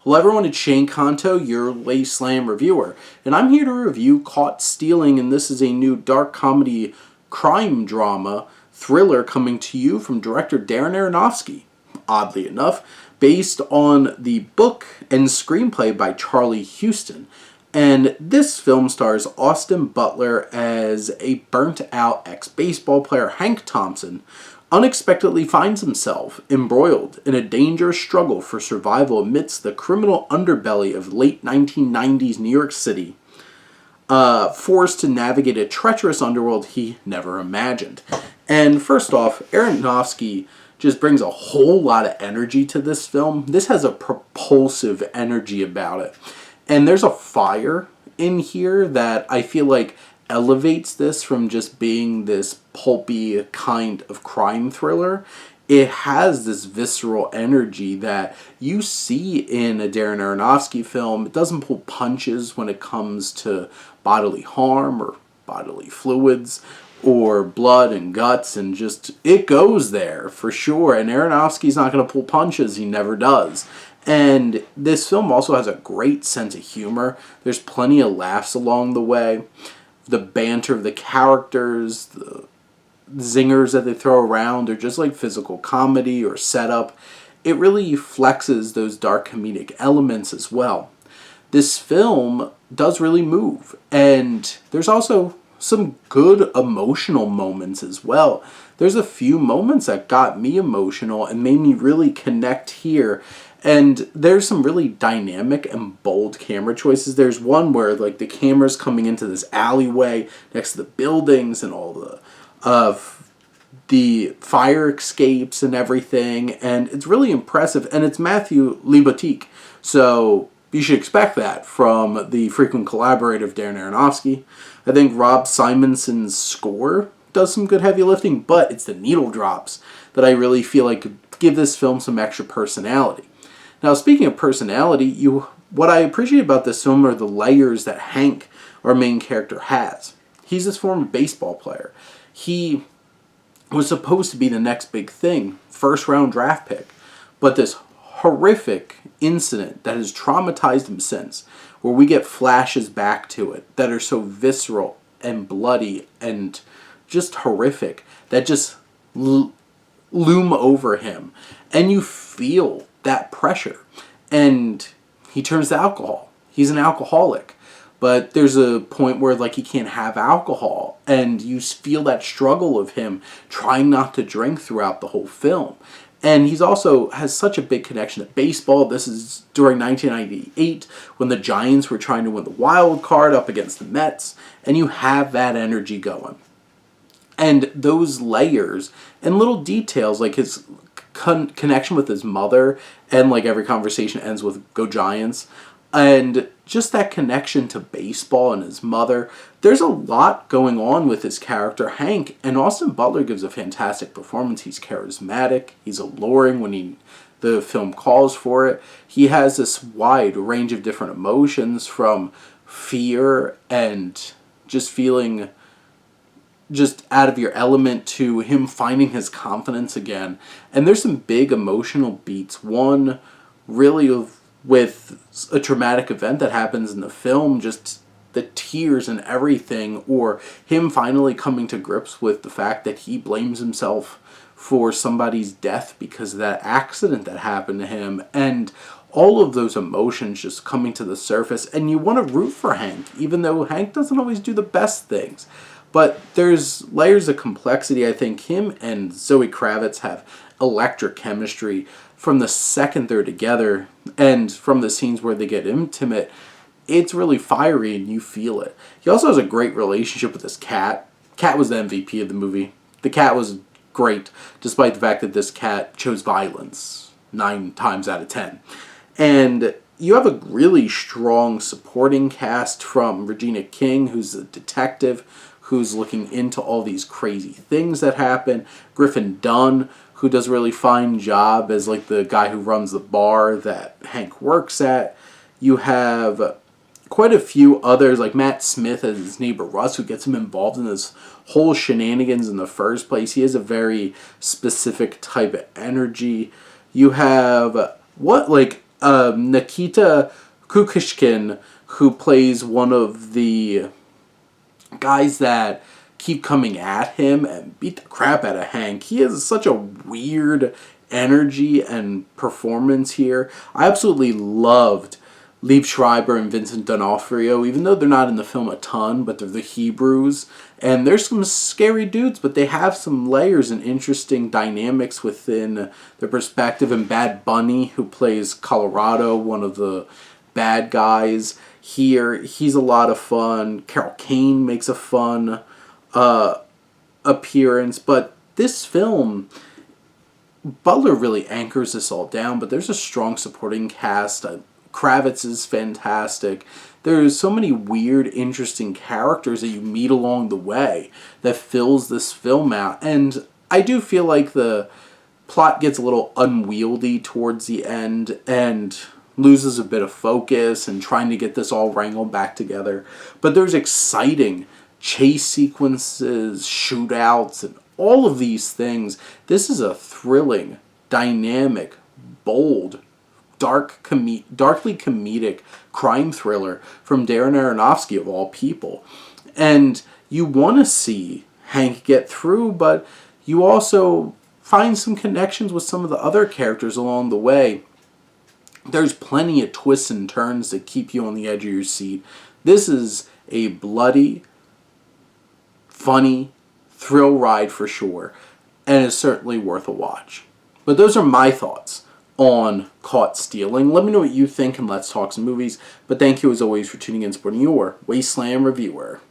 Hello everyone, it's Shane Kanto, your Wasteland reviewer, and I'm here to review Caught Stealing, and this is a new dark comedy crime drama thriller coming to you from director Darren Aronofsky, oddly enough, based on the book and screenplay by Charlie Huston. And this film stars Austin Butler as a burnt-out ex-baseball player, Hank Thompson, unexpectedly finds himself embroiled in a dangerous struggle for survival amidst the criminal underbelly of late 1990s New York City, forced to navigate a treacherous underworld he never imagined. And first off, Aronofsky just brings a whole lot of energy to this film. This has a propulsive energy about it. And there's a fire in here that I feel like elevates this from just being this pulpy kind of crime thriller. It has this visceral energy that you see in a Darren Aronofsky film. It doesn't pull punches when it comes to bodily harm or bodily fluids or blood and guts, and just it goes there for sure. And Aronofsky's not going to pull punches. He never does. And this film also has a great sense of humor. There's plenty of laughs along the way. The banter of the characters, the zingers that they throw around are just like physical comedy or setup. It really flexes those dark comedic elements as well. This film does really move, and there's also some good emotional moments as well. There's a few moments that got me emotional and made me really connect here. And there's some really dynamic and bold camera choices. There's one where like the camera's coming into this alleyway next to the buildings and all the fire escapes and everything, and it's really impressive. And it's Matthew Libatique, so you should expect that from the frequent collaborator of Darren Aronofsky. I think Rob Simonson's score does some good heavy lifting, but it's the needle drops that I really feel like could give this film some extra personality. Now, speaking of personality, what I appreciate about this film are the layers that Hank, our main character, has. He's this former baseball player. He was supposed to be the next big thing, first-round draft pick, but this horrific incident that has traumatized him since, where we get flashes back to it that are so visceral and bloody and just horrific, that just loom over him, and you feel that pressure, and he turns to alcohol. He's an alcoholic, but there's a point where like he can't have alcohol, and you feel that struggle of him trying not to drink throughout the whole film. And he's also has such a big connection to baseball. This is during 1998 when the Giants were trying to win the wild card up against the Mets, and you have that energy going. And those layers and little details like his connection with his mother, and like every conversation ends with "Go Giants," and just that connection to baseball and his mother. There's a lot going on with his character Hank, and Austin Butler gives a fantastic performance. He's charismatic, he's alluring when the film calls for it. He has this wide range of different emotions, from fear and just feeling just out of your element to him finding his confidence again. And there's some big emotional beats. One really with a traumatic event that happens in the film, just the tears and everything, or him finally coming to grips with the fact that he blames himself for somebody's death because of that accident that happened to him, and all of those emotions just coming to the surface. And you want to root for Hank, even though Hank doesn't always do the best things. But there's layers of complexity. I think him and Zoe Kravitz have electric chemistry from the second they're together, and from the scenes where they get intimate. It's really fiery and you feel it. He also has a great relationship with his cat. Cat was the MVP of the movie. The cat was great, despite the fact that this cat chose violence 9 times out of 10. And you have a really strong supporting cast, from Regina King, who's a detective who's looking into all these crazy things that happen. Griffin Dunn, who does a really fine job as like the guy who runs the bar that Hank works at. You have quite a few others, like Matt Smith as his neighbor Russ, who gets him involved in this whole shenanigans in the first place. He has a very specific type of energy. You have Nikita Kukushkin, who plays one of the guys that keep coming at him and beat the crap out of Hank. He has such a weird energy and performance here. I absolutely loved Liev Schreiber and Vincent D'Onofrio, even though they're not in the film a ton, but they're the Hebrews. And there's some scary dudes, but they have some layers and interesting dynamics within their perspective. And Bad Bunny, who plays Colorado, one of the bad guys here, he's a lot of fun. Carol Kane makes a fun appearance. But this film, Butler really anchors this all down, but there's a strong supporting cast. Kravitz is fantastic. There's so many weird, interesting characters that you meet along the way that fills this film out. And I do feel like the plot gets a little unwieldy towards the end and loses a bit of focus and trying to get this all wrangled back together. But there's exciting chase sequences, shootouts, and all of these things. This is a thrilling, dynamic, bold, darkly comedic crime thriller from Darren Aronofsky, of all people. And you want to see Hank get through, but you also find some connections with some of the other characters along the way. There's plenty of twists and turns that keep you on the edge of your seat. This is a bloody, funny thrill ride for sure, and it's certainly worth a watch. But those are my thoughts on Caught Stealing. Let me know what you think, and let's talk some movies. But thank you as always for tuning in and supporting your Wasteland reviewer.